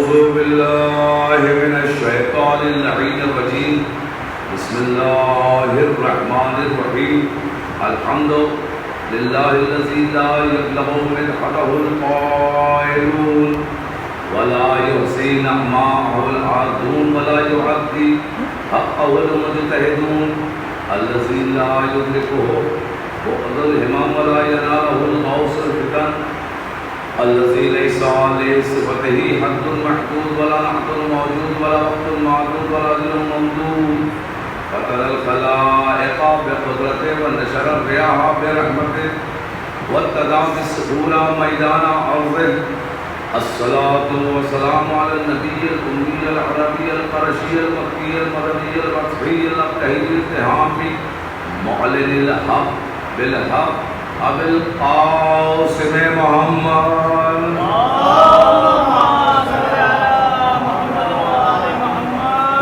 أعوذ بالله من الشيطان اللعين الرجيم بسم الله الرحمن الرحيم الحمد لله الذي لا يبلغ مدحه القائلون ولا يحصي نعماءه العادون ولا يعدي حقه المجتهدون الذي لا يدركه بعد الهمام ولا يناله الغوث الفتن الذي ليس لصفته حد محدود ولا نحد موجود ولا وقت معدود ولا ذل ممدود فترى الخلائق بقدرته ونشر الرياح برحمته واتدع بالسهول ميدان أرضه الصلاة والسلام على النبي الأمي العربي القرشي المكي المدني البصري الأبتهي الاتهامي معلن الحق بالحق ابو القاسم محمد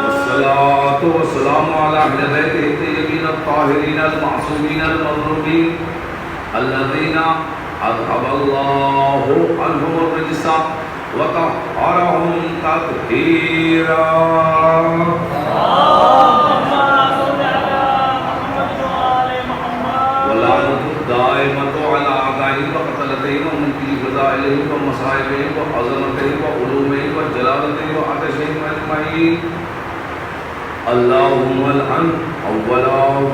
والصلاة والسلام على أهل بيته الطيبين الطاهرين المعصومين المظلومين الذين أذهب الله عنهم الرجس وطهرهم تطهيرا دائمة على أعدائهم وقتلتهم ومن في فضائلهم ومصائبهم وعظمتهم وعلومهم وجلالتهم وعطشهم أجمعين اللهم العن أول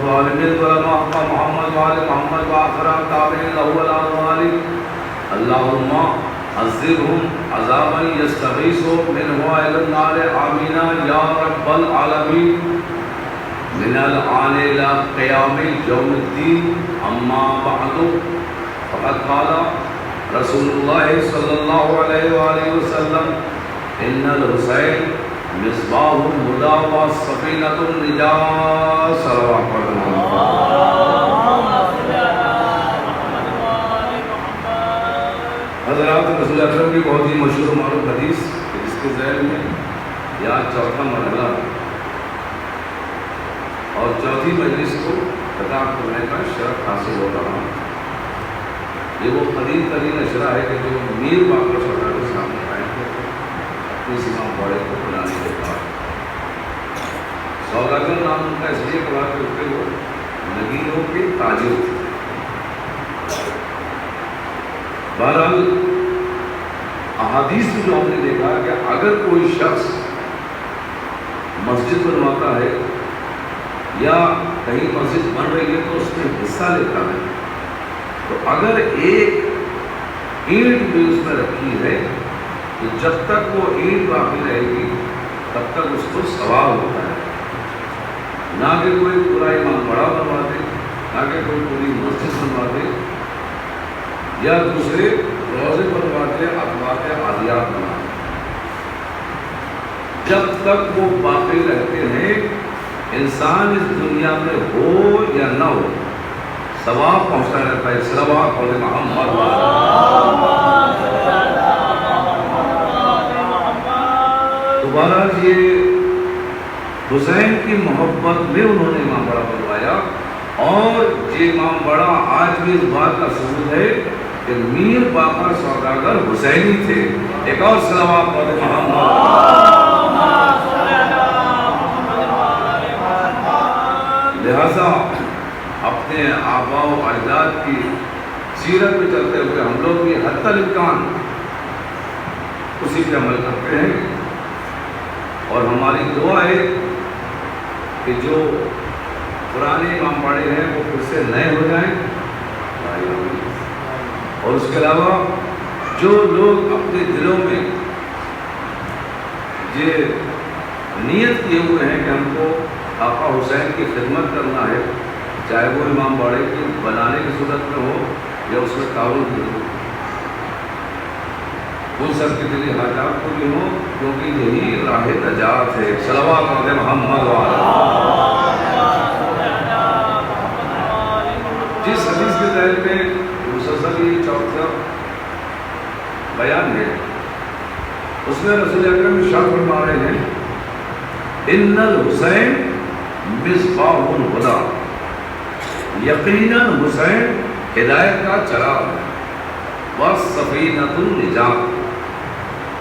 ظالم الظلماء محمد وآل محمد وآخر تابعين له ولا ظالم اللهم عذبهم عذابا يستغيث منه إلى النار آمين يا رب العالمين من الآن إلى قيام يوم الدين أما بعد فقد قال رسول الله صلى الله عليه وآله وسلم إن الحسين مصباح الهدى وسفينة النجاة صلوات حضرات رسول اکرم کی بہت ہی مشہور و معروف حدیث اس کے ذیل میں یا چوتھا مرحلہ اور چوتھی مجلس کو خطاب کرنے کا شرف حاصل ہو رہا ہے. یہ وہ قدیم ترین اشرا ہے کہ جو میر باقر سرکار کے سامنے آئے تھے اپنی سیما بڑے کو بلانے کے بعد. سوداگر نام ان کا اس لیے پڑا کرتے وہ نگینوں کے تاجر تھے. بہرحال احادیث میں جو ہم نے دیکھا کہ اگر کوئی شخص مسجد بنواتا ہے یا کہیں مسجد بن رہی ہے تو اس میں حصہ لیتا ہے تو اگر ایک اینٹ بھی اس میں رکھی ہے تو جب تک وہ اینٹ باقی رہے گی تب تک اس کو ثواب ہوتا ہے. نہ کہ کوئی پورا امام بڑا بنوا دے نہ کہ کوئی پوری مسجد بنوا دے یا دوسرے روزے بنوا دے اخبار عادیات بنا دے. جب تک وہ باقی رہتے ہیں انسان اس دنیا میں ہو یا نہ ہو ثواب پہنچتا رہتا ہے. صلوات پڑھیں محمد. دوبارہ یہ حسین کی محبت میں انہوں نے امام بڑا بنوایا اور یہ امام بڑا آج بھی اس بات کا ثبوت ہے کہ میر باقر سوداگر حسینی تھے. ایک اور صلوات پڑھیں محمد. لہذا اپنے آباء و اجداد کی سیرت پہ چلتے ہوئے ہم لوگ بھی حتی الامکان اسی پہ عمل کرتے ہیں اور ہماری دعا ہے کہ جو پرانے امام باڑے ہیں وہ پھر سے نئے ہو جائیں. اور اس کے علاوہ جو لوگ اپنے دلوں میں یہ نیت کیے ہوئے ہیں کہ ہم کو آقا حسین کی خدمت کرنا ہے چاہے وہ امام باڑے کی بنانے کی صورت میں ہو یا اس میں تعاون کی ہو ان سب کے دلی حاجات کو بھی ہو کیونکہ یہی راہ نجات ہے. صلوات پڑھیں محمد وعلی. جس حدیث کے تحت میں مسلسل یہ چوتھا بیان ہے اس میں رسول اکرم ارشاد فرما رہے ہیں ان الحسین مصباح الہدی. یقیناً حسین ہدایت کا چراغ ہے. والسفینۃ النجات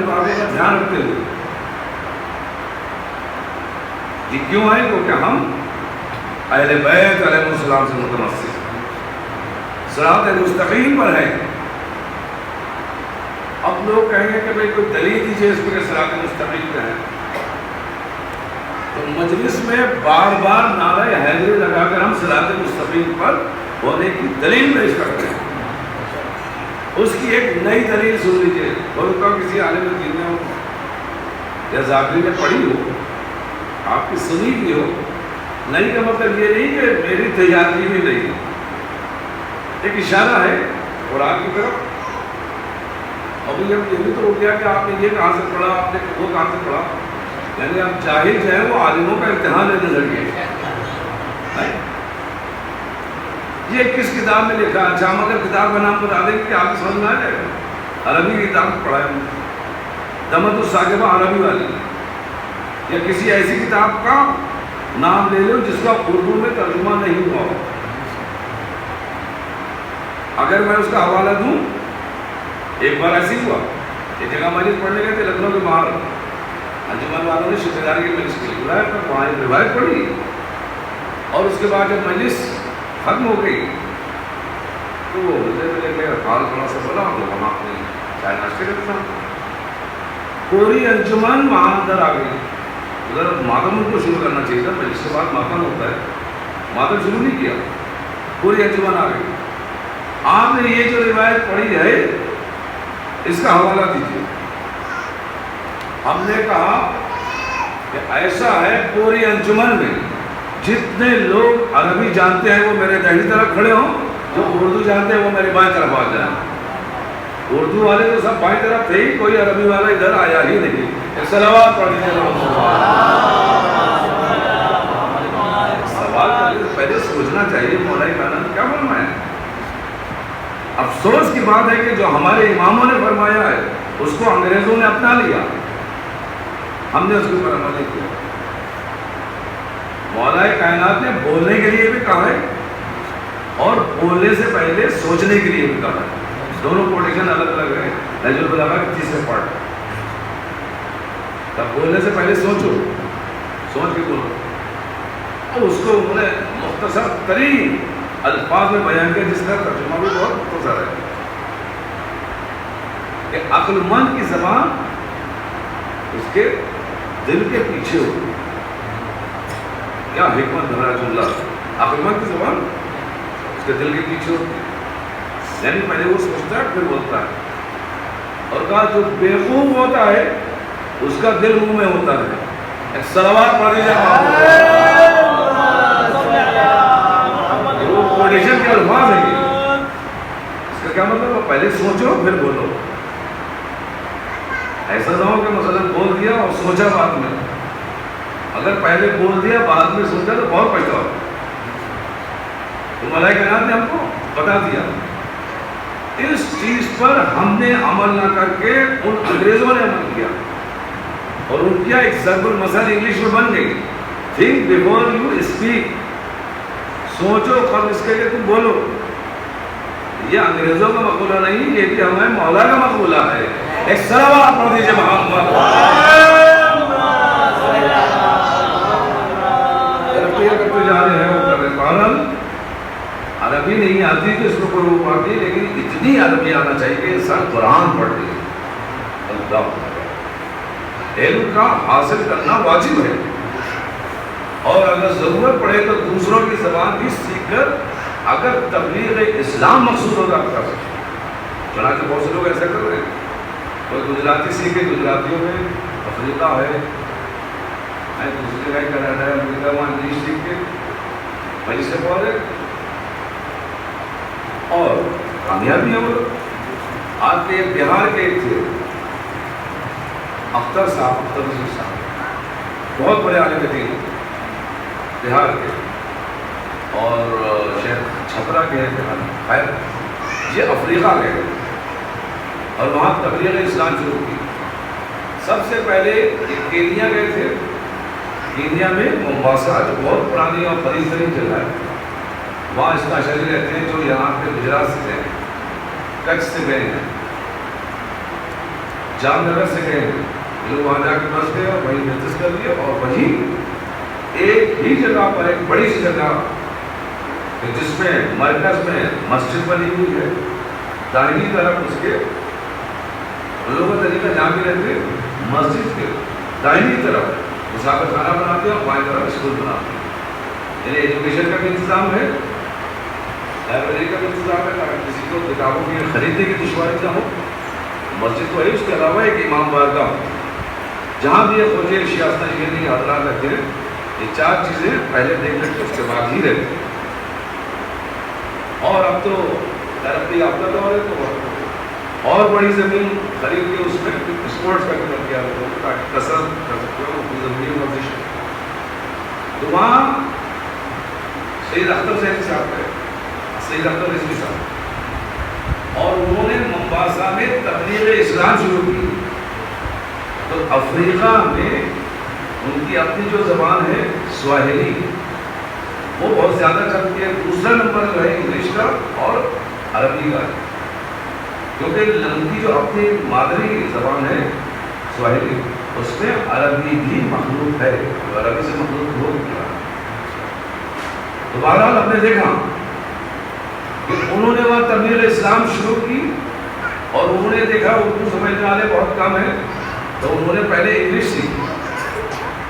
ان باتوں کا دھیان رکھتے ہوئے یہ کیوں ہے؟ کیونکہ ہم اہل بیت علیہ السلام سے متمسک صراط مستقیم پر ہیں. اب لوگ کہیں گے کہ بھئی کوئی دلیل دیجیے اس کو کہ صراط مستقیم پہ ہے. تو مجلس میں بار بار نعرہ حیدری لگا کر ہم صراط مستقیم پر ہونے کی دلیل پیش کرتے ہیں. اس کی ایک نئی دلیل سن لیجیے. بولتا ہوں کسی عالم دین نے ہو یا ذاکری نے پڑھی ہو، آپ کی سنی بھی ہو. نہیں کا مطلب یہ نہیں کہ میری تیاری بھی نہیں، ایک اشارہ ہے قرآن کی طرف. ابھی جب یہ بھی تو ہو گیا کہ آپ نے یہ کہاں سے پڑھا، آپ نے وہ کہاں سے پڑھا، یعنی آپ جاہل جو ہے وہ عالموں کا امتحان لینے لگے. یہ کس کتاب میں لکھا؟ اچھا ہم اگر کتاب کا نام بتا دیں کہ آپ کو سمجھ میں آ جائے گا. عربی کتاب پڑھا ہے دمت الثاقبہ عربی والی، یا کسی ایسی کتاب کا نام لے لو جس کا اردو میں ترجمہ نہیں ہوا ہو. اگر میں اس کا حوالہ دوں، ایک بار ایسی ہوا ایک جگہ مجلس پڑھنے گئے تھے لکھنؤ کے باہر، انجمن والوں نے شیخ دار کی مجلس کے لیے بلایا تھا. وہاں ایک روایت پڑھی اور اس کے بعد جب مجلس ختم ہو گئی تو وہ لے کے حال تھوڑا سا بولا تو وہاں اپنے چائے ناشتے کرتا پوری انجمن وہاں اندر آ گئی. ادھر ماتم ان کو شروع کرنا چاہیے تھا، مجلس کے بعد ماتم ہوتا ہے، ماتم شروع نہیں کیا، پوری انجمن آ گئی. آپ نے یہ جو روایت پڑھی ہے اس کا حوالہ دیجیے. ہم نے کہا کہ ایسا ہے پوری انجمن میں جتنے لوگ عربی جانتے ہیں وہ میرے داہنی طرف کھڑے ہوں، جو اردو جانتے ہیں وہ میرے بائیں طرف آ جائیں. اردو والے تو سب بائیں طرف تھے ہی، کوئی عربی والا ادھر آیا ہی نہیں. صلوات پڑھ دیجیے. سوال کرنے سے پہلے سوچنا چاہیے مولائی کائنات کیا فرمایا ہے. افسوس کی بات ہے کہ جو ہمارے اماموں نے فرمایا ہے اس کو انگریزوں نے اپنا لیا، ہم نے اس کے اوپر عمل نہیں کیا. مولائی کائنات نے بولنے کے لیے بھی کہا ہے اور بولنے سے پہلے سوچنے کے لیے بھی کہا ہے. دونوں کوٹیشن الگ الگ ہے. نہج البلاغہ کے تیسرے پارٹ. تب بولنے سے پہلے سوچو، سوچ کے بولو. اور اس کو انہوں نے مختصر ترین الفاظ میں بیان کیا جس کا ترجمہ بھی بہت مختصر ہے کہ عقل مند کی زبان اس کے دل کے پیچھے ہو. کیا حکمت ہے اللہ. عقل مند کی زبان اس کے دل کے پیچھے ہوتی ہے، یعنی پہلے وہ سوچتا ہے پھر بولتا ہے. اور کہا جو بیوقوف ہوتا ہے اس کا دل منہ میں ہوتا ہے. صلوات پڑھ دیجیے. وہ کوٹیشن کے الفاظ ہیں. اس کا کیا مطلب؟ پہلے سوچو پھر بولو. ایسا نہ ہو کہ مثلا بول دیا اور سوچا بعد میں. اگر پہلے بول دیا بعد میں سوچا تو بہت پچھتاؤ. تو مولائی کائنات نے ہم کو بتا دیا. اس چیز پر ہم نے عمل نہ کر کے ان انگریزوں نے عمل کیا اور ان کیا ایک ضرب المثل انگلش میں بن گئی. Think before you speak. سوچو قبل اس کے کہ تم بولو. یہ انگریزوں کا مقولہ نہیں، یہ بھی ہمیں مولا کا مقولہ ہے. ایک صلوات پڑھ دیجیے محمد. کرتے جا رہے ہیں وہ کر رہے. بہرحال عربی نہیں آتی تو اس کو کوئی وہ آتی، لیکن اتنی عربی آنا چاہیے کہ انسان قرآن پڑھ لے. علم کا حاصل کرنا واجب ہے اور اگر ضرورت پڑے تو دوسروں کی زبان بھی سیکھ کر اگر تبلیغ اسلام مقصود ہوگا کر سکتے. چنانچہ بہت سے لوگ ایسا کر رہے ہیں. کوئی گجراتی سیکھے، گجراتیوں میں افریقہ ہے، دوسری جگہ کینیڈا ہے، امریکہ، وہاں انگلش سیکھ کے وہیں سے پڑھ رہے اور کامیابی ہے. وہ آپ کے بہار کے ایک تھے اختر صاحب، اختر رشید صاحب، بہت بڑے عالم دین بہار کے اور شہر چھپرا کے ہیں. خیر یہ افریقہ گئے اور وہاں تبلیغ اسلام شروع کی. سب سے پہلے یہ کینیا گئے تھے. کینیا میں مومباسا جو بہت پرانی اور قدیم ترین جگہ ہے، وہاں اس کا شہری رہتے ہیں جو یہاں پہ گجرات سے گئے ہیں، کچھ سے گئے ہیں. جام نگر سے گئے ہیں، لوگ وہاں جا کے بس گئے اور وہیں نتس کر لیے، اور وہیں ایک ہی جگہ پر ایک بڑی سی جگہ جس میں مرکز میں مسجد بنی ہوئی ہے، داہنی طرف اس کے ان لوگوں کا طریقہ جہاں بھی رہتے مسجد کے داہنی طرف مسافر خانہ بناتے ہیں اور بائیں طرف اسکول بناتے ہیں، یعنی ایجوکیشن کا بھی انتظام ہے، لائبریری کا بھی انتظام ہے تاکہ کسی کو کتابوں کی خریدنے کی دشواری نہ ہو۔ مسجد تو ہے، اس کے علاوہ ایک امام بارگاہ، جہاں بھی یہ فوجی سیاست یہ حضرات رہتے ہیں، یہ چار چیزیں پہلے دیکھ لیتے اس کے بعد ہی رہتے ہیں۔ اور اب تو ترقی یافتہ دور ہے تو اور بڑی زمین خرید کے اس میں اسپورٹس کا کام کیا ہو تاکہ کثرت کر سکتے ہو زمین ورزش۔ تو وہاں سید اختر صاحب ہے، سید اختر رضوی صاحب، اور انہوں نے ممباسا میں تبلیغ اسلام شروع کی۔ تو افریقہ میں ان کی اپنی جو زبان ہے سواحلی، وہ بہت زیادہ چلتی ہے، دوسرا نمبر جو ہے انگلش کا اور عربی کا، کیونکہ ان کی جو اپنی مادری زبان ہے سواحلی، اس میں عربی بھی مخلوط ہے، عربی سے مخلوط ہو گیا۔ تو بہرحال ہم نے دیکھا کہ انہوں نے وہاں تبلیغ اسلام شروع کی، اور انہوں نے دیکھا اردو سمجھنے والے بہت کم ہیں، تو انہوں نے پہلے انگلش سیکھی،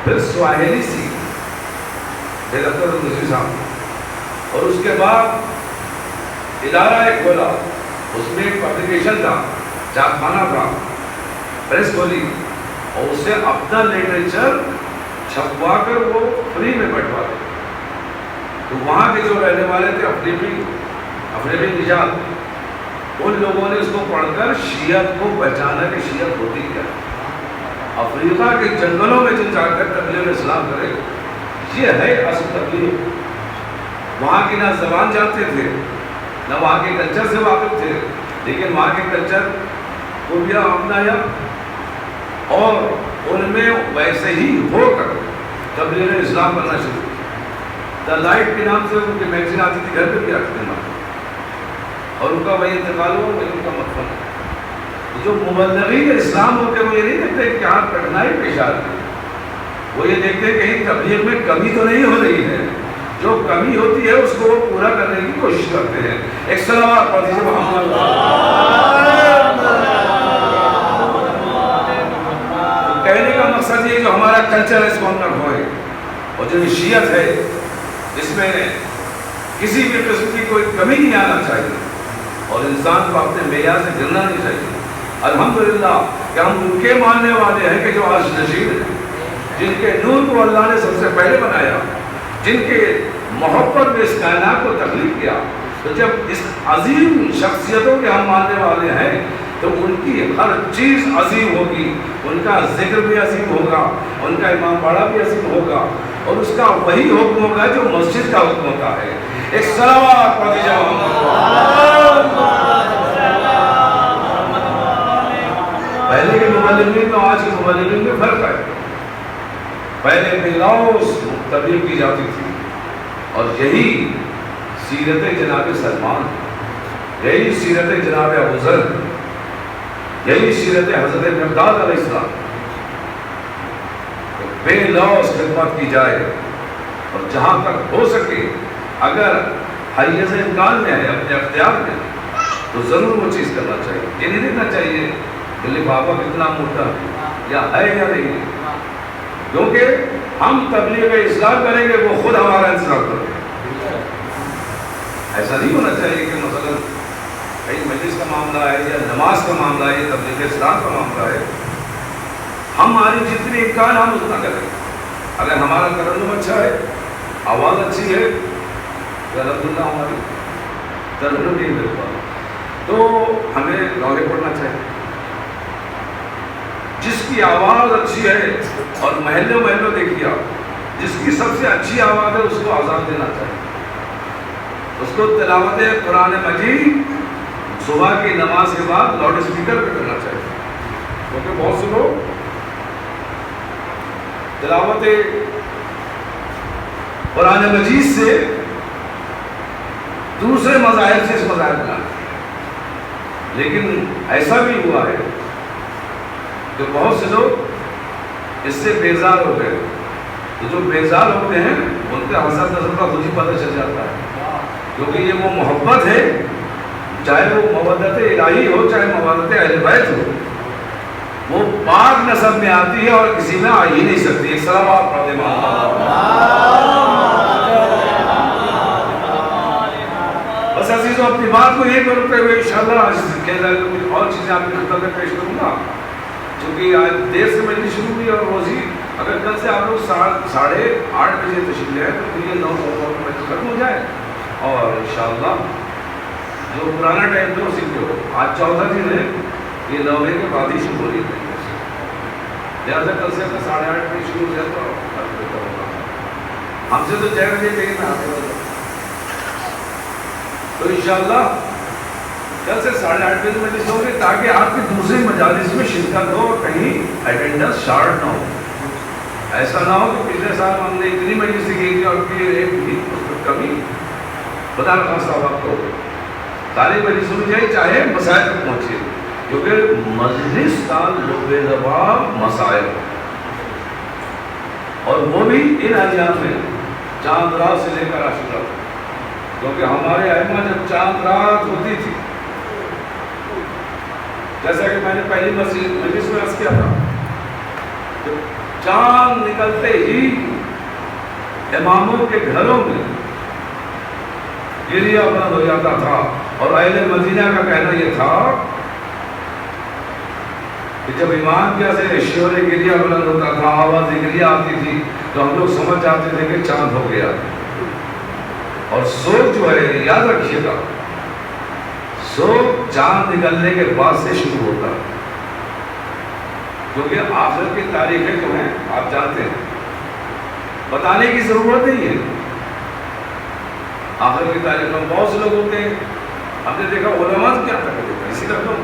پھر سواحلی سیکھی سید اختر رضوی صاحب، اور اس کے بعد ادارہ ایک کھولا، اس میں ایک پبلیکیشن تھا، چھاپ خانہ تھا، پریس کھولی، اور اس سے اپنا لٹریچر چھپوا کر وہ فری میں بٹوا دے۔ تو وہاں کے جو رہنے والے تھے افریقی نژاد، ان لوگوں نے اس کو پڑھ کر شیعت کو پہچانا کہ شیعت ہوتی کیا ہے۔ افریقہ کے جنگلوں میں جو جا کر تبلیغ اسلام کرے، یہ ہے اصل تبلیغ۔ وہاں کی نہ زبان جانتے تھے، نہ وہاں کے کلچر سے واقف تھے، لیکن وہاں کے کلچر کو بھی اپنایا اور ان میں ویسے ہی ہو کر تبلیغ اسلام کرنا شروع کیا۔ دا لائٹ کے نام سے ان کی میگزین آتی تھی، گھر پہ بھی آتی تھی، اور ان کا وہی انتقال ہوا، وہی ان کا مدفن ہے۔ جو مبلغین اسلام ہوتے وہ یہ نہیں دیکھتے کہ کیا کٹھنائی پیش آتی ہے، وہ یہ دیکھتے ہیں کہیں تبلیغ میں کمی تو نہیں ہو رہی ہے، جو کمی ہوتی ہے اس کو وہ پورا کرنے کی کوشش کرتے ہیں۔ ایک صلوات پڑھ دیجیے محمد۔ کہنے کا مقصد یہ جو ہمارا کلچر ہے اس کو ہم نہ کھوئیں، اور جو شیعت ہے اس میں کسی بھی قسم کی کوئی کمی نہیں آنا چاہیے، اور انسان کو اپنے معیار سے گرنا نہیں چاہیے۔ الحمدللہ کہ ہم ان کے ماننے والے ہیں کہ جو عرش نشین ہیں، جن کے نور کو اللہ نے سب سے پہلے بنایا، جن کے محبت میں اس کائنات کو تخلیق کیا۔ تو جب اس عظیم شخصیتوں کے ہم ماننے والے ہیں تو ان کی ہر چیز عظیم ہوگی، ان کا ذکر بھی عظیم ہوگا، ان کا امام باڑہ بھی عظیم ہوگا، اور اس کا وہی حکم ہوگا جو مسجد کا حکم ہوتا ہے۔ ایک صلوات پڑھ دیجیے پہلے کے مبلغین اور آج کے مبلغین میں فرق ہے۔ پہلے بلاؤز تبلیغ کی جاتی تھی، اور یہی سیرت جناب سلمان، یہی سیرت جناب ابو ذر، یہی سیرت حضرت مقداد علیہ السلام، بے لوث خدمت کی جائے، اور جہاں تک ہو سکے اگر حیز امکان میں ہے، اپنے اختیار میں، تو ضرور وہ چیز کرنا چاہیے۔ یہ نہیں دیکھنا چاہیے کہ لفافہ کتنا موٹا یا ہے یا نہیں، کیونکہ ہم تبلیغ اسلام کریں گے وہ خود ہمارا انتظام کریں گے۔ ایسا نہیں ہونا چاہیے کہ مثلا کہیں مجلس کا معاملہ ہے یا نماز کا معاملہ ہے یا تبلیغ اسلام کا معاملہ ہے، ہماری جتنی امکان ہم اتنا کریں۔ اگر ہمارا ترنم اچھا ہے، آواز اچھی ہے، تو الحمدللہ ہماری ترنم نہیں مل پا، تو ہمیں روحے پڑھنا چاہیے۔ جس کی آواز اچھی ہے، اور محلوں محلوں دیکھیے آپ، جس کی سب سے اچھی آواز ہے اس کو آزاد دینا چاہیے، اس کو تلاوت قرآن مجید صبح کی نماز کے بعد لاؤڈ اسپیکر پہ کرنا چاہیے، کیونکہ بہت سے لوگ تلاوت قرآن مجید سے دوسرے مذاہب سے اس مذاہب بناتے ہیں، لیکن ایسا بھی ہوا ہے کہ بہت سے لوگ اس سے بیزار ہو گئے. تو جو بیزار ہوتے ہیں ان کے حسد نظر کا خود ہی پتہ چل جاتا ہے، کیونکہ یہ وہ محبت ہے، چاہے وہ مودت الہی ہو چاہے مودت اہل بیت ہو، وہ پاک نسب میں آتی ہے اور کسی میں آ ہی نہیں سکتی. ایک صلوات پڑھ دیں. بس عزیزوں اپنی بات کو یہ کرتے ہوئے انشاءاللہ آج کچھ اور چیزیں آپ کی خدمت میں پیش کروں گا، چونکہ آج دیر سے مجلس شروع ہوئی اور روزی اگر کل سے آپ لوگ 8:30 بجے تشریف لے آئے تو یہ 9 بجے ختم ہو جائے اور انشاءاللہ جو پرانا ٹائم تھا اسی کو. آج چوتھا دن ہے، یہ 9 بجے کے بعد ہی شروع ہو رہی ہے، لہٰذا کل سے اگر 8:30 بجے شروع ہو جائے تو ہم سے تو 6 بجے کہیں میں آتے ہوں. تو انشاءاللہ کل سے 8:30 بجے مجلس ہوگی تاکہ آپ کی دوسرے مجالس میں شرکت ہو اور کہیں اٹینڈنس شارٹ نہ ہو. ایسا نہ ہو کہ پچھلے سال ہم نے اتنی مجلس کی تھی اور پھر ایک بھی اس پر کمی خدا نخواستہ وقت ہو گئی. ساری مجلس ہو جائے چاہے مسائل تک پہنچے، کیونکہ مجلس کا لب لباب مسائل، اور وہ بھی ان ایام میں چاند رات سے لے کر عاشورہ، کیونکہ ہمارے ائمہ جب چاند رات ہوتی تھی، جیسا کہ میں نے پہلی مجلس میں عرض کیا تھا، چاند نکلتے ہی اماموں کے گھروں میں گریہ بند ہو جاتا تھا. اور اہل مدینہ کا کہنا یہ تھا کہ جب امام کے سے شور گریہ بلند ہوتا تھا، آواز گریہ آتی تھی، تو ہم لوگ سمجھ جاتے تھے کہ چاند ہو گیا. اور سوگ جو ہے یاد رکھیے گا، سوگ چاند نکلنے کے بعد سے شروع ہوتا ہے، کیونکہ آخر کی تاریخیں جو ہیں آپ جانتے ہیں، بتانے کی ضرورت نہیں ہے. آخر کی تاریخ میں بہت سے لوگ ہوتے ہیں، ہم نے دیکھا علماء کیا کرتے تھے، اسی رقم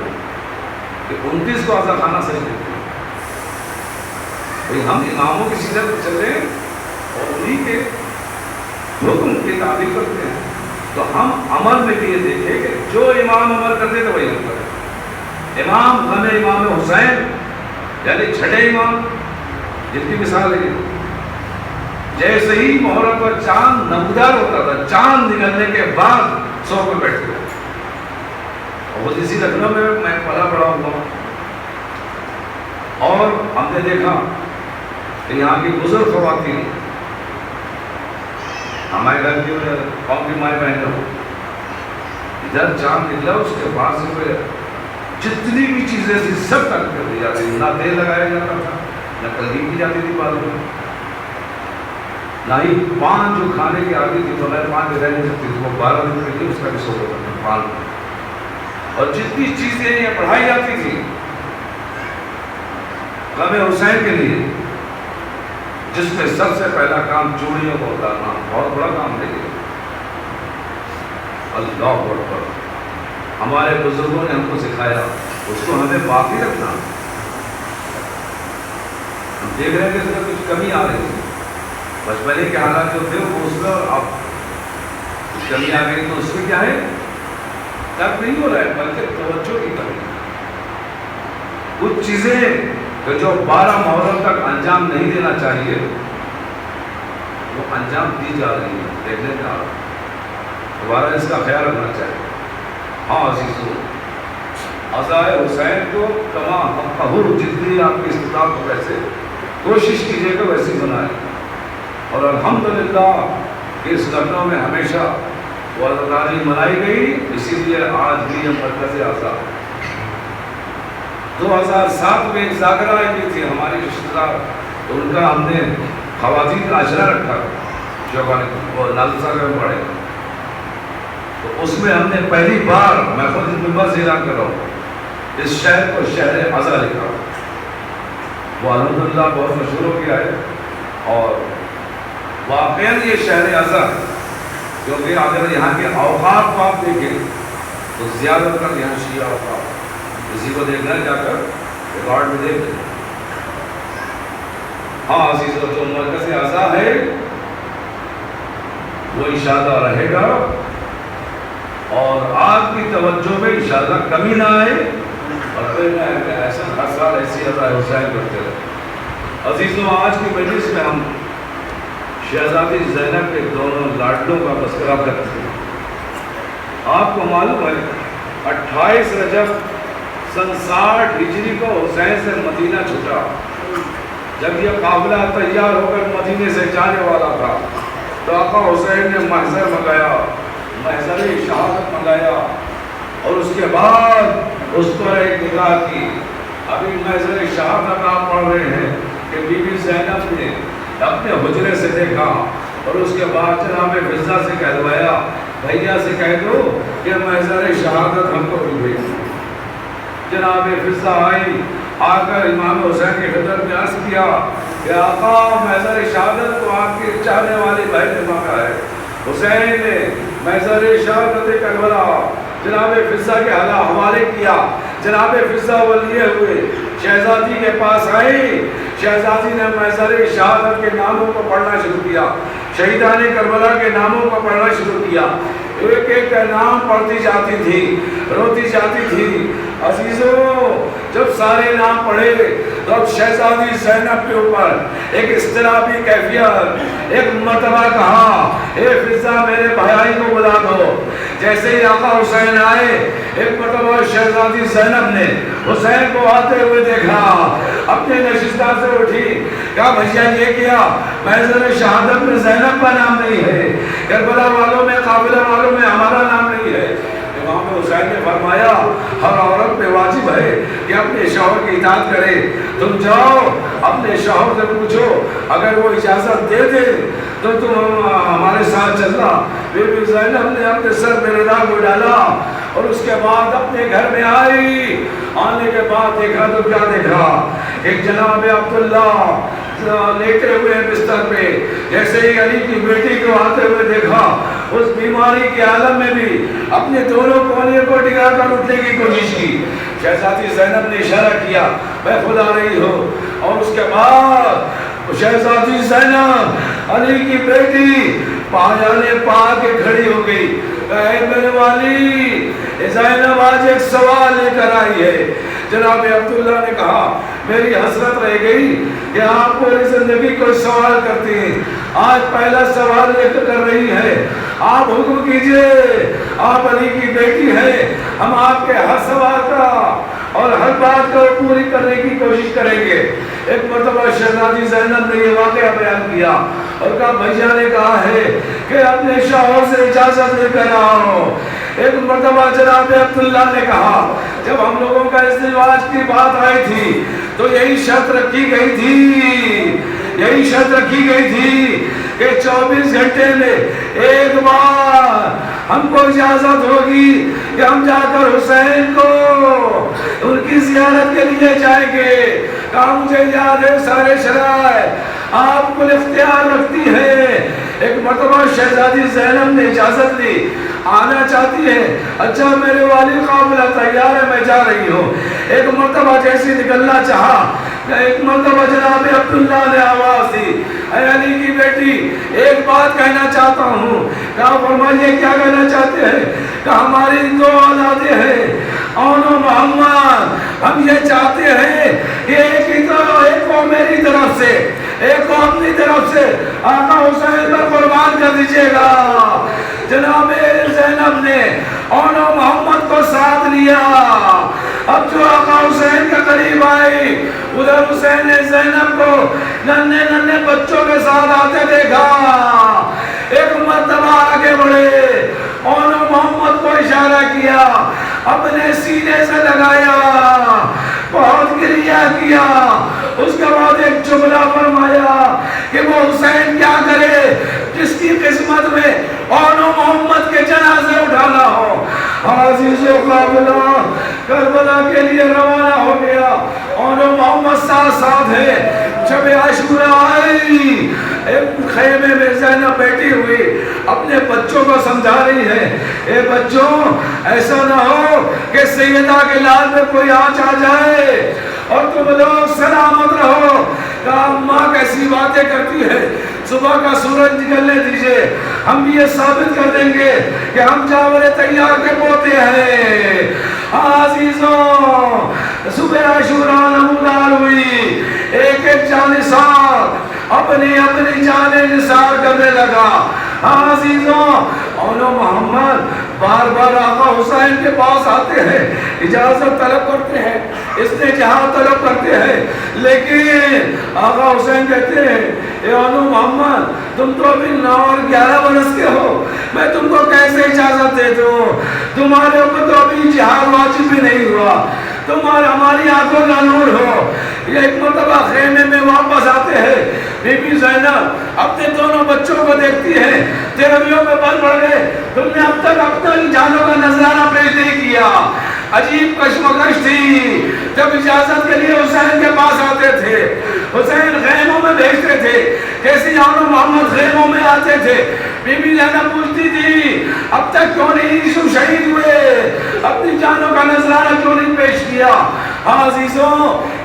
کہ 29 کو آزاد خانہ صحیح دیتے ہیں. بھئی ہم اماموں کی سیرت پر چلے اور انہی کے حکم کی تعبیر کرتے ہیں، تو ہم عمل میں بھی یہ دیکھیں کہ جو امام عمل کرتے تھے وہی ہم کریں. امام امام حسین یعنی چھٹے امام جن کی مثال ہے، جیسے ہی محرم پر چاند نمودار ہوتا تھا، چاند نکلنے کے بعد سو پہ بیٹھتے تھے. اور اسی لکھنؤ میں پڑھا ہوا، اور ہم نے دیکھا کہ یہاں کی بزرگ خواتین ہمارے گھر کی قوم کی مائیں بہن ہو، ادھر چاند نکلا اس کے بعد سے پھر جتنی بھی چیزیں تھی سب تک کر دی جاتی تھی. نہ تیل لگایا جاتا تھا، نہ تلقین کی جاتی تھی بازو میں، نہ ہی پان جو کھانے کی آتی تھی تو میں پان کے رہ نہیں سکتی تھی، وہ 12 دن کے لیے اس کا بھی سو ہوتا تھا پان. اور جتنی چیزیں یہ پڑھائی جاتی تھی غم حسین کے لیے، جس میں سب سے پہلا کام چوڑیوں کو اتارنا، بہت بڑا کام ہے یہ. اللہ اکبر، ہمارے بزرگوں نے ہم کو سکھایا، اس کو ہمیں باقی رکھنا. ہم دیکھ رہے ہیں کہ اس میں کچھ کمی آ رہی ہے، بچپنے کے حالات جو تھے وہ اس میں، اور اب کچھ کمی آ گئی تو اس میں کیا ہے، تب نہیں ہو رہا ہے بلکہ توجہ کی کمی. کچھ چیزیں کہ جو 12 محرم تک انجام نہیں دینا چاہیے وہ انجام دی جا رہی ہے، دیکھنے میں آ رہا ہے. دوبارہ اس کا خیال رکھنا چاہیے. ہاں عزیزو، عزائے حسین کو تمام قبول، جتنی آپ کی استطاعت ہو ویسے کوشش کیجیے کہ ویسی بنائیں. اور الحمدللہ اس لکھنؤ میں ہمیشہ وہ عزاداری منائی گئی، اسی لیے آج بھی ہم مرکز آزاد. 2007 میں ایک زاگرہ آئی تھی ہماری رشتہ دار، تو ان کا ہم نے خواتین کا عشرہ رکھا جو وہ نازل ساگر میں پڑھے. تو اس میں ہم نے پہلی بار، میں خود ممبر سے اعلان کر رہا ہوں، اس شہر کو شہر عزا لکھا. وہ الحمدللہ بہت مشہور ہو گیا ہے، اور واقعاً یہ شہر عزا ہے، کیونکہ اگر یہاں کے اوقات کو آپ دیکھیں تو زیادہ تر یہاں شیعہ اوقات، کسی کو دیکھنا ہے جا کر ریکارڈ میں دیکھ لیں. ہاں عزیزو، جو مرکز عزا ہے وہ انشاءاللہ رہے گا، اور آپ کی توجہ میں انشاءاللہ کمی نہ آئے. اور پھر میں ایسا ہر سال ایسی عطا حسین کرتے رہے۔ عزیزوں، آج کی مجلس میں ہم شہزادی زینب کے دونوں لاڈلوں کا تذکرہ کرتے ہیں۔ آپ کو معلوم ہے 28 رجب سن 60 ہجری کو حسین سے مدینہ چھوٹا۔ جب یہ قافلہ تیار ہو کر مدینے سے جانے والا تھا تو آقا حسین نے محضر منگایا، محضر شہادت منگایا، اور اس کے بعد اس پر ایک نگاہ کی۔ ابھی محضر شہادت آپ پڑھ رہے ہیں کہ بی بی زینب نے اپنے حجرے سے دیکھا، اور اس کے بعد جناب فضہ سے کہلوایا، بھیا سے کہہ دو کہ محضر شہادت ہم کو مل گئی۔ جناب فضہ آئی، آ کر امام حسین کی خدمت میں عرض کیا کہ آقا محضر شہادت کو آپ کے چاہنے والے بھائی نے مانگا ہے۔ حسین نے محضر شہادت کربلا جناب فضہ کے حوالے کیا۔ جناب فضہ ولیے ہوئے شہزادی کے پاس آئی۔ شہزادی نے محضر شہادت کے ناموں کو پڑھنا شروع کیا، شہیدان کربلا کے ناموں کو پڑھنا شروع کیا۔ ایک ایک کا نام پڑھتی جاتی تھی، روتی جاتی تھی۔ عزیزوں، جب سارے نام پڑھے تو اب شہزادی زینب کے اوپر ایک اضطرابی کیفیت، ایک مرتبہ کہا، اے فضہ میرے بھائی کو بلا دو۔ جیسے ہی آقا حسین آئے، ایک مرتبہ شہزادی زینب نے حسین کو آتے ہوئے دیکھا، اپنے نشستہ سے اٹھی، کہا بھیا یہ کیا؟ محضر شہادت میں زینب کا نام نہیں ہے، کربلا والوں میں، قافلہ والوں میں ہمارا نام نہیں ہے۔ امام حسین نے فرمایا ہر عورت پہ واجب ہے کہ اپنے شوہر کی اطاعت کرے۔ تم جاؤ اپنے شوہر سے پوچھو، اگر وہ اجازت دے دے تو تم ہمارے ساتھ چلنا۔ بی بی زینب نے اپنے سر میں ردا کو ڈالا اور اس کے بعد اپنے گھر میں آئی۔ آنے کے بعد دیکھا تو کیا دیکھا؟ ایک جناب عبداللہ لیٹے ہوئے بستر پہ۔ جیسے ہی علی کی بیٹی کو آتے ہوئے دیکھا، اس بیماری کے عالم میں بھی اپنے دونوں کونے کو ٹکا کر اٹھنے کی کوشش کی۔ شہزادی زینب نے اشارہ کیا میں خود آ رہی ہوں، اور اس کے بعد شہزادی زینب علی کی بیٹی پاجانے پا کے کھڑی ہو گئی۔ اے میرے والی، زینب آج ایک سوال لے کر آئی ہے۔ جناب عبداللہ نے کہا میری حسرت رہ گئی کہ آپ پوری زندگی کوئی سوال کرتی ہیں، آج پہلا سوال لے کر رہی ہے۔ آپ حکم کیجئے، آپ علی کی بیٹی ہیں، ہم آپ کے ہر سوال کا اور ہر بات کو پوری کرنے کی کوشش کریں گے۔ ایک مرتبہ شہزادی زینب نے یہ واقعہ بیان کیا اور کہا بھیا نے کہا ہے کہ اپنے شوہر سے اجازت لے کر آؤ۔ ایک مرتبہ جناب عبداللہ نے کہا جب ہم لوگوں کا ازدواج کی بات آئی تھی تو یہی شرط رکھی گئی تھی کہ 24 گھنٹے میں ایک بار ہم کو اجازت ہوگی کہ ہم جا کر حسین کو ان کی زیارت کے لیے جائیں گے۔ کہا مجھے یاد ہے سارے شرائط آپ کو اختیار رکھتی ہے۔ ایک مرتبہ شہزادی زینب نے اجازت لی، آنا چاہتی ہے۔ اچھا میرے والی قافلہ تیار ہے، میں جا رہی ہوں۔ ایک مرتبہ جیسی نکلنا چاہا، ایک مرتبہ جناب عبداللہ نے آواز دی اے علی کی بیٹی ایک بات کہنا چاہتا ہوں۔ کہا فرمائیے کیا کہنا چاہتے ہیں؟ کہا ہماری 2 اولادیں ہیں، اون و محمد، ہم یہ چاہتے ہیں کہ ایک کو میری طرف سے ایک کو اپنی طرف سے آقا حسین پر قربان کر دیجئے گا۔ جناب زینب نے اون و محمد کو ساتھ لیا۔ اب جو آقا حسین کے قریب آئی، ادھر حسین نے زینب کو ننھے بچوں کے ساتھ آتے دیکھا۔ ایک مرتبہ آگے بڑھے، اون و محمد کو اشارہ کیا، اپنے سینے سے لگایا، بہت گریہ کیا۔ اس کے بعد ایک جملہ فرمایا کہ وہ حسین کیا کرے جس کی قسمت میں اون و محمد کے جنازے اٹھانا ہو۔ عزیز و قابلہ کربلا کے لیے روانہ ہو گیا، اون و محمد ساتھ ہے۔ جب عاشورہ آئی، ایک خیمے میں زینب بیٹھی ہوئی اپنے بچوں کو سمجھا رہی ہے، اے بچوں ایسا نہ ہو کہ سیدہ کے لال میں کوئی آنچ آ جائے اور تم لوگ سلامت رہو۔ کہا ماں کیسی باتیں کرتی ہے، صبح کا سورج نکلنے دیجئے، ہم یہ ثابت کر دیں گے کہ ہم جاور تیار کے پوتے ہیں۔ عزیزوں صبح عاشورہ نمودار ہوئی، ایک ایک جانثار اپنی اپنی جانیں نثار کرنے لگا. عزیزوں اولو محمد بار بار آقا حسین کے پاس آتے ہیں، اجازت طلب کرتے ہیں، استجابت طلب کرتے ہیں، لیکن آقا حسین کہتے ہیں اے اولو محمد تم تو ابھی 9 اور 11 برس کے ہو، میں تم کو کیسے اجازت دے دوں؟ تمہارے اوپر تو ابھی جہاد واجب بھی نہیں ہوا، تمہارا ہماری آنکھوں کا نور ہو. ایک مرتبہ خیمے میں واپس آتے ہیں، بی بی زینب اپنے دونوں بچوں کو دیکھتی ہے، تیرہویوں میں بل پڑ گئے، تم نے اب تک اپنی جانوں کا نذرانہ پیش نہیں کیا. عجیب کشمکش تھی. جب اجازت کے لیے حسین کے پاس آتے تھے، حسین خیموں میں بھیجتے تھے، کیسی جانو محمد خیموں میں آتے تھے، بی بی زینب پوچھتی تھی اب تک کیوں نہیں شہید ہوئے، اپنی جانوں کا نذرانہ کیوں نہیں پیش کیا؟ عزیزوں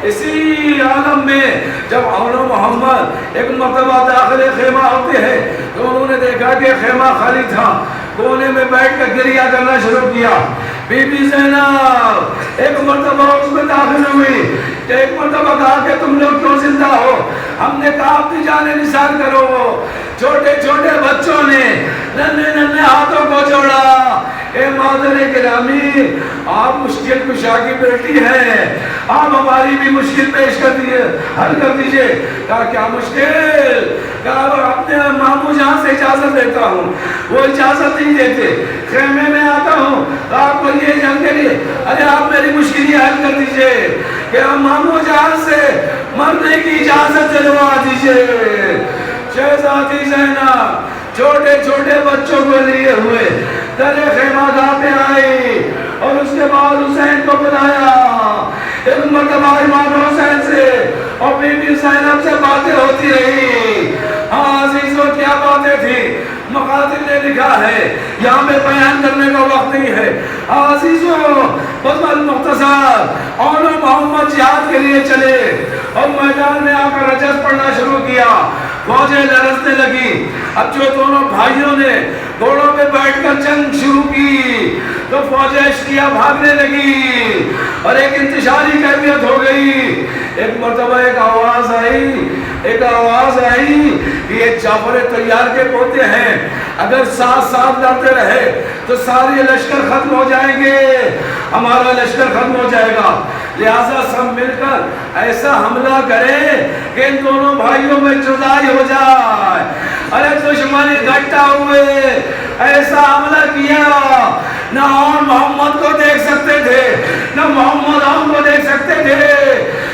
اسی عالم میں جب اولو محمد ایک مرتبہ داخل خیمہ ہوتے ہیں تو انہوں نے دیکھا کہ خیمہ خالی تھا، کونے میں بیٹھ کر گریہ کرنا شروع کیا. بی بی زینب ایک مرتبہ اس میں داخل ہوئی، ایک مرتبہ کہا کہ تم لوگ کیوں زندہ ہو؟ ہم نے کہا اپنی جانیں نثار کرو. چھوٹے چھوٹے بچوں نے ننھے ننھے ہاتھوں کو جوڑا، اے مادر گرامی آپ مشکل کشا کی بیٹی ہیں، آپ ہماری بھی مشکل پیش کر دیے، حل کر دیجئے. کہا کیا مشکل؟ کہا اپنے ماموں جہاں سے اجازت دیتا ہوں، وہ اجازت نہیں دیتے، خیمے میں آتا ہوں تو آپ کو یہ جان کے لیے ارے آپ میری مشکل یہ حل کر دیجئے کہ ہم ماموں جہاں سے مرنے کی اجازت دلوا دیجئے. شہزادی زینب چھوٹے چھوٹے بچوں کو لیے ہوئے در خیمہ گاہ پہ آئی اور اس کے بعد حسین کو بلایا. ایک مرتبہ امام حسین سے اور بی بی زینب سے باتیں ہوتی رہی. عزیزوں کیا باتیں تھی مقاتل نے لکھا ہے، یہاں میں بیان کرنے کا وقت نہیں ہے. عزیزوں بس مختصر اولو محمد جہاد کے لیے چلے اور میدان میں آ کر رجز پڑھنا شروع کیا. فوجیں لرزنے لگی. اب جو دونوں بھائیوں نے گھوڑوں پہ بیٹھ کر جنگ شروع کی تو فوجیں اشکیا بھاگنے لگی اور ایک انتشاری کیفیت ہو گئی. ایک مرتبہ ایک آواز آئی کہ یہ جعفر طیار کے پوتے ہیں، اگر ساتھ ساتھ لڑتے رہے تو سارے لشکر ختم ہو جائیں گے، ہمارا لشکر ختم ہو جائے گا، لہٰذا سب مل کر ایسا حملہ کریں کہ ان دونوں بھائیوں میں جدائی ہو جائے. ارے دشمنی اکٹھا ہوئے، ایسا حملہ کیا نہ اور محمد کو دیکھ سکتے تھے نہ محمد آن کو دیکھ سکتے تھے.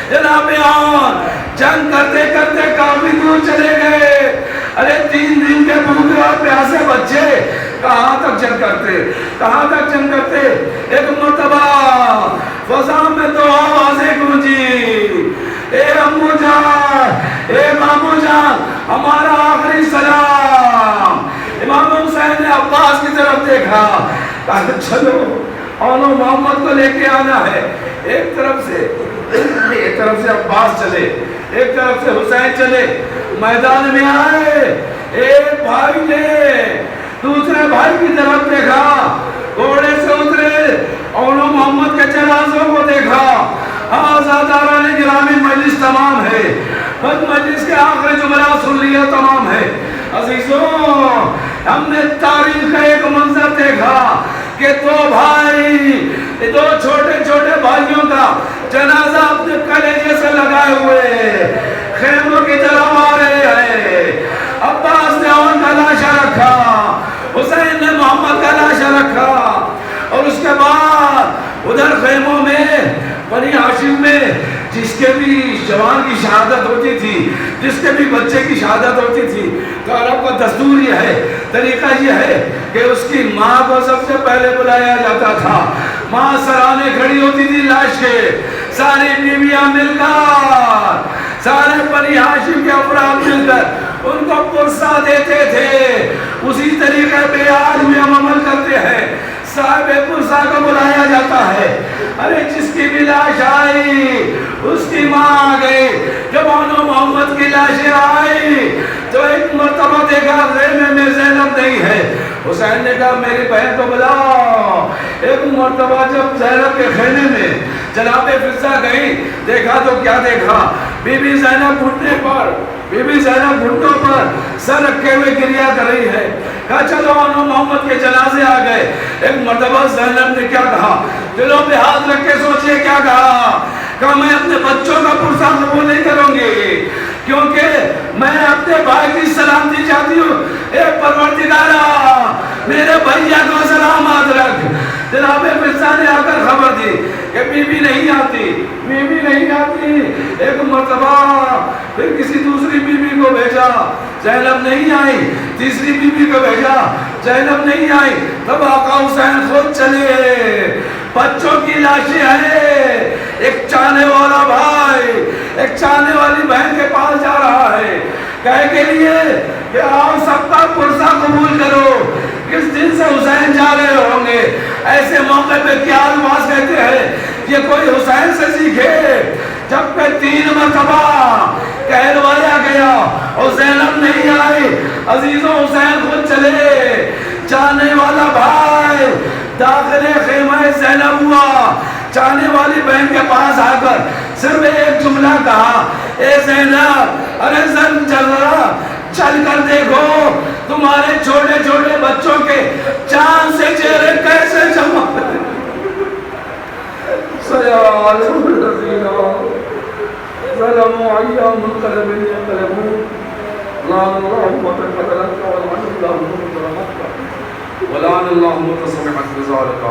جناب آن جنگ کرتے کرتے کافی دور چلے گئے. ارے 3 دن کے بھوکے اور پیاسے بچے کہاں تک جنگ کرتے. ایک مرتبہ فضا میں 2 آوازیں گونجی، اے امو جان، اے مامو جان، ہمارا آخری سلام. امام حسین نے عباس کی طرف دیکھا، کہا چلو اولو محمد کو لے کے آنا ہے. ایک طرف سے عباس چلے، ایک طرف سے حسین چلے، میدان میں آئے. ایک بھائی نے دوسرے بھائی کی طرف دیکھا، گھوڑے سے اترے، اولو محمد کے جنازوں کو دیکھا. آزاداران گرامی مجلس تمام ہے، بس مجلس کے آخری جملات سن لیا تمام ہے. عزیزوں ہم نے تاریخ کا ایک منظر دیکھا کہ 2 بھائی، 2 چھوٹے چھوٹے بھائیوں کا جنازہ اپنے کلیجے سے لگائے ہوئے خیموں کی طرف آ رہے ہیں. عباس نے ان کا لاشا رکھا، حسین نے محمد کا لاشا رکھا اور اس کے بعد ادھر خیموں میں بنی ہاشم میں جس کے بھی جوان کی شہادت ہوتی تھی، جس کے بھی بچے کی شہادت ہوتی تھی، تو عرب کا دستور یہ ہے، طریقہ یہ ہے کہ اس کی ماں کو سب سے پہلے بلایا جاتا تھا. ماں سرانے کھڑی ہوتی تھی لاش کے، ساری بیویاں مل کر، سارے بنی ہاشم کے افراد مل کر ان کو پرسہ دیتے تھے. اسی طریقے پہ آج بھی ہم عمل کرتے ہیں. صاحب پرسہ کو بلایا جاتا ہے. ارے جس کی بھی لاش آئی اس کی ماں آ گئی. جب اولو محمد کی لاشیں آئی تو ایک مرتبہ دیکھا خیمے میں زینب نہیں ہے، حسین نے کہا میری بہن کو بلاؤ۔ ایک مرتبہ جب زینب کے خیمے میں جناب فضہ گئی، دیکھا تو کیا دیکھا، بی بی زینب گھٹنے پر، بی بی زینب گھٹنوں پر سر رکھے ہوئے گریا کر رہی ہے۔ کہا چلو انو محمد کے جنازے آ گئے۔ ایک مرتبہ زینب نے کیا کہا، دلوں پہ ہاتھ رکھ کے سوچئے کیا کہا، کہ میں اپنے بچوں کا پرسہ قبول نہیں کروں گی، کیونکہ میں اپنے بھائی کی سلامتی چاہتی ہوں۔ اے پروردگارا میرے بھائیا کو سلامات رکھ۔ جناب فضہ نے آ کر خبر دی کہ بی بی نہیں آتی، بی بی نہیں آتی۔ ایک مرتبہ پھر کسی دوسری بی بی کو بھیجا، زینب نہیں آئی۔ تیسری بی بی کو بھیجا، زینب نہیں آئی۔ تب آقا حسین خود چلے، بچوں کی لاشیں ہیں، ایک چاہنے والا بھائی ایک چاہنے والی بہن کے پاس جا رہا ہے، کہے کے لیے کہ آپ سب کا پرسہ قبول کرو۔ کس دن سے حسین جا رہے ہوں گے، ایسے موقع پہ کیا الفاظ کہتے ہیں، یہ کوئی حسین سے سیکھے۔ جب کہ 3 مرتبہ کہلوایا گیا اور زینب نہیں آئی، عزیزوں حسین خود چلے، چاہنے والا بھائی داخل خیمہ زینب ہوا، چاہنے والی بہن کے پاس آ کر صرف ایک جملہ کہا، اے زینب ارے زن چل رہا، چل کر دیکھو تمہارے چھوٹے چھوٹے بچوں کے چاند سے چہرے کیسے چمکتے۔ سیال الذین ظلموا ایام منقلب ينقلبون لعن الله من قتلك ولعن الله من ظلمك ولعن الله من تصمحك بذلك